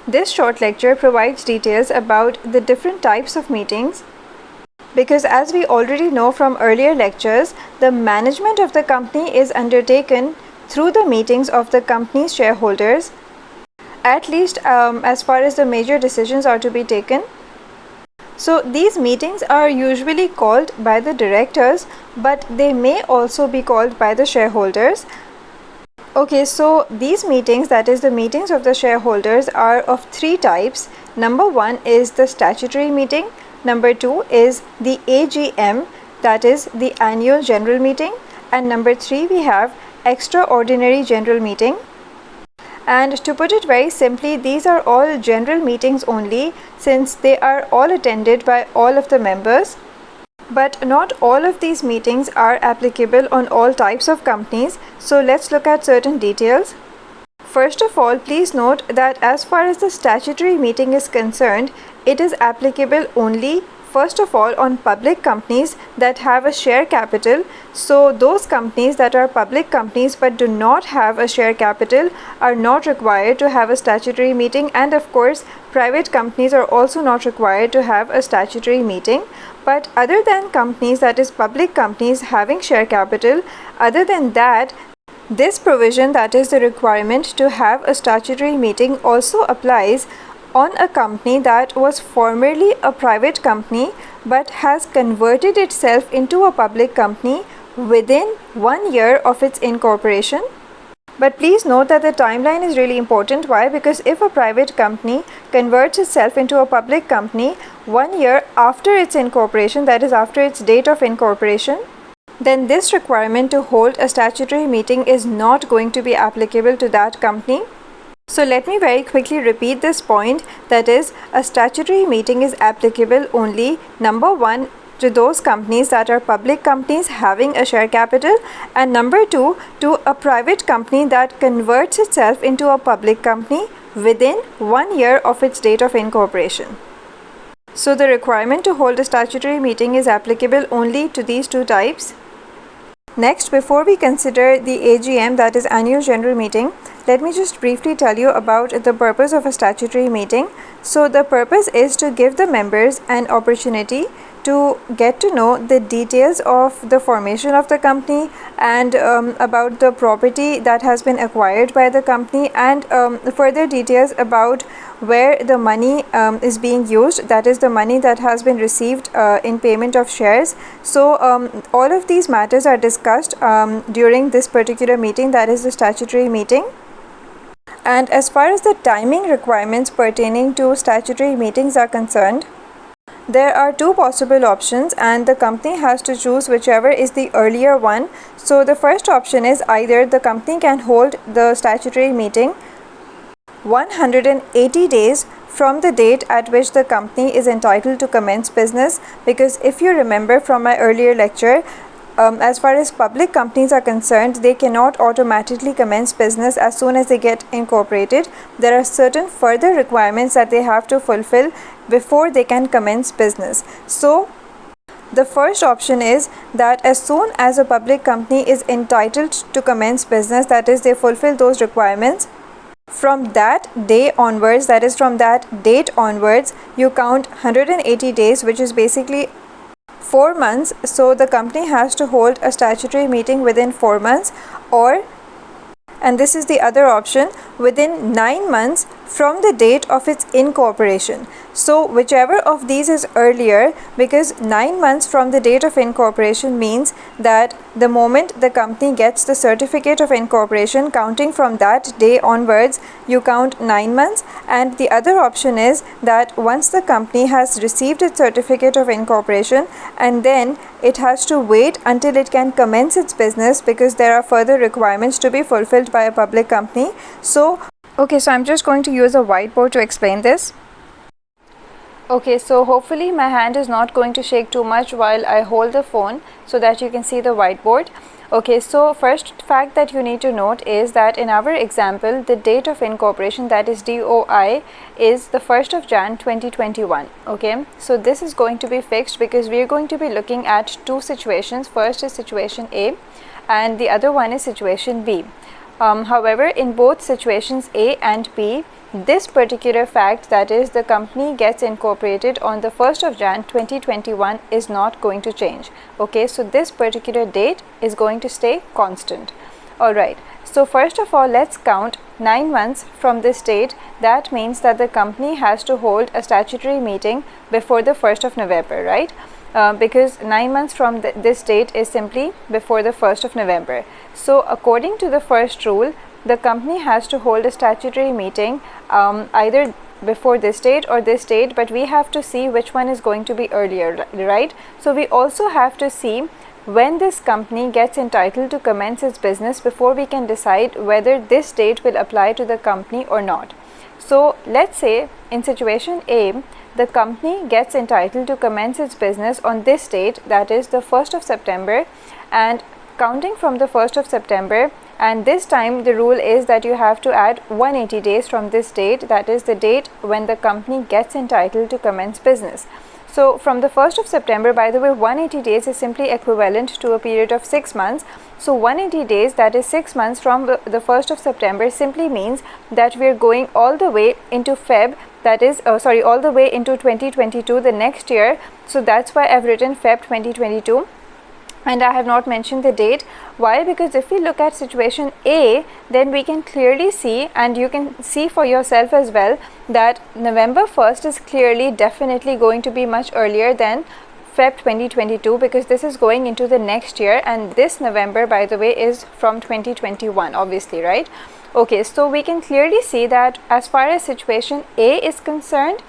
This short lecture provides details about the different types of meetings because, as we already know from earlier lectures, the management of the company is undertaken through the meetings of the company's shareholders, at least as far as the major decisions are to be taken. So these meetings are usually called by the directors, but they may also be called by the shareholders. Okay, so these meetings, that is the meetings of the shareholders, are of three types. Number one is the statutory meeting. Number two is the AGM, that is the annual general meeting. And number three, we have extraordinary general meeting. And to put it very simply, these are all general meetings only, since they are all attended by all of the members. But not all of these meetings are applicable on all types of companies, so let's look at certain details. First of all, please note that as far as the statutory meeting is concerned, it is applicable only first of all on public companies that have a share capital. So those companies that are public companies but do not have a share capital are not required to have a statutory meeting, and of course private companies are also not required to have a statutory meeting. But other than companies, that is public companies having share capital, other than that, this provision, that is the requirement to have a statutory meeting, also applies on a company that was formerly a private company but has converted itself into a public company within 1 year of its incorporation. But please note that the timeline is really important. Why? Because if a private company converts itself into a public company 1 year after its incorporation, that is after its date of incorporation, then this requirement to hold a statutory meeting is not going to be applicable to that company. So let me very quickly repeat this point, that is, a statutory meeting is applicable only, number one, to those companies that are public companies having a share capital, and number two, to a private company that converts itself into a public company within 1 year of its date of incorporation. So the requirement to hold a statutory meeting is applicable only to these two types. Next, before we consider the AGM, that is annual general meeting, let me just briefly tell you about the purpose of a statutory meeting. So the purpose is to give the members an opportunity to get to know the details of the formation of the company and about the property that has been acquired by the company, and further details about where the money is being used, that is the money that has been received in payment of shares. So all of these matters are discussed during this particular meeting, that is the statutory meeting. And as far as the timing requirements pertaining to statutory meetings are concerned, there are two possible options and the company has to choose whichever is the earlier one. So the first option is either the company can hold the statutory meeting 180 days from the date at which the company is entitled to commence business, because if you remember from my earlier lecture, as far as public companies are concerned, they cannot automatically commence business as soon as they get incorporated. There are certain further requirements that they have to fulfill before they can commence business. So the first option is that as soon as a public company is entitled to commence business, that is, they fulfill those requirements, from that day onwards, that is from that date onwards, you count 180 days, which is basically 4 months. So the company has to hold a statutory meeting within 4 months, or, and this is the other option, within 9 months from the date of its incorporation. So whichever of these is earlier, because 9 months from the date of incorporation means that the moment the company gets the certificate of incorporation, counting from that day onwards, you count 9 months. And the other option is that once the company has received its certificate of incorporation, and then it has to wait until it can commence its business, because there are further requirements to be fulfilled by a public company. So I'm just going to use a whiteboard to explain this. Okay, so hopefully my hand is not going to shake too much while I hold the phone so that you can see the whiteboard. Okay, so first fact that you need to note is that in our example, the date of incorporation, that is DOI, is the 1st of Jan 2021. Okay, so this is going to be fixed because we are going to be looking at two situations. First is situation A and the other one is situation B. However, in both situations A and B, this particular fact, that is the company gets incorporated on the 1st of Jan 2021, is not going to change. Okay, so this particular date is going to stay constant. Alright, so first of all, let's count 9 months from this date. That means that the company has to hold a statutory meeting before the 1st of November, right? Because 9 months from this date is simply before the 1st of November. So according to the first rule, the company has to hold a statutory meeting either before this date or this date, but we have to see which one is going to be earlier, right? So we also have to see when this company gets entitled to commence its business before we can decide whether this date will apply to the company or not. So let's say in situation A, the company gets entitled to commence its business on this date, that is the 1st of September, and counting from the 1st of September, and this time the rule is that you have to add 180 days from this date, that is the date when the company gets entitled to commence business. So from the 1st of September, by the way, 180 days is simply equivalent to a period of 6 months. So 180 days, that is 6 months from the 1st of September, simply means that we are going all the way into Feb, that is, all the way into 2022, the next year. So that's why I've written Feb 2022. And I have not mentioned the date. Why? Because if we look at situation A, then we can clearly see, and you can see for yourself as well, that November 1st is clearly definitely going to be much earlier than Feb 2022, because this is going into the next year, and this November, by the way, is from 2021, obviously, right? Okay, so we can clearly see that as far as situation A is concerned,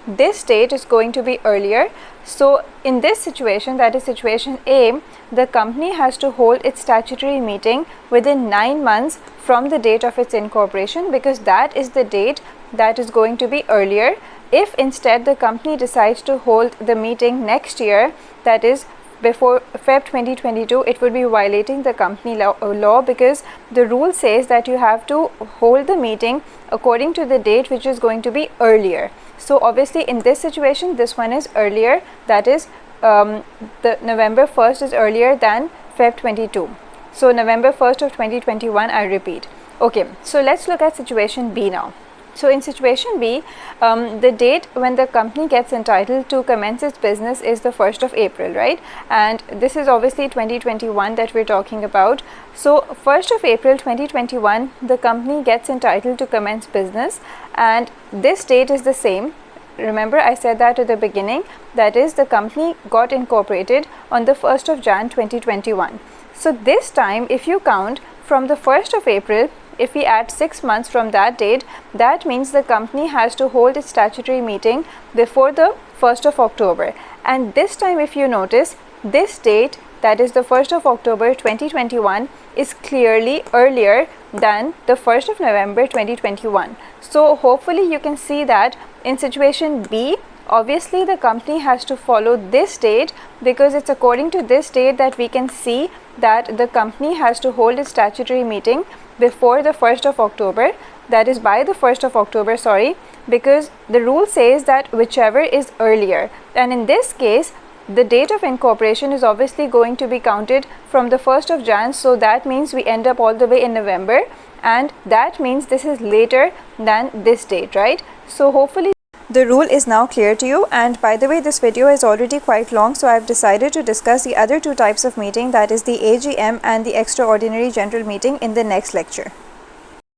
this date is going to be earlier. So in this situation, that is situation A, the company has to hold its statutory meeting within 9 months from the date of its incorporation, because that is the date that is going to be earlier. If instead the company decides to hold the meeting next year, that is before Feb 2022, it would be violating the company law, because the rule says that you have to hold the meeting according to the date which is going to be earlier. So obviously in this situation, this one is earlier, that is the November 1st is earlier than Feb 22. So November 1st of 2021, I repeat. Okay, so let's look at situation B now. So in situation B, the date when the company gets entitled to commence its business is the 1st of April, right? And this is obviously 2021 that we're talking about. So 1st of April 2021, the company gets entitled to commence business, and this date is the same. Remember, I said that at the beginning, that is the company got incorporated on the 1st of Jan 2021. So this time, if you count from the 1st of April, if we add 6 months from that date, that means the company has to hold its statutory meeting before the 1st of October. And this time, if you notice, this date, that is the 1st of October 2021, is clearly earlier than the 1st of November 2021. So hopefully you can see that in situation B, obviously the company has to follow this date, because it's according to this date that we can see that the company has to hold its statutory meeting before the 1st of October, that is by the 1st of October, sorry, because the rule says that whichever is earlier. And in this case, the date of incorporation is obviously going to be counted from the 1st of Jan, so that means we end up all the way in November, and that means this is later than this date, right? So hopefully the rule is now clear to you. And by the way, this video is already quite long, so I've decided to discuss the other two types of meeting, that is the AGM and the extraordinary general meeting, in the next lecture.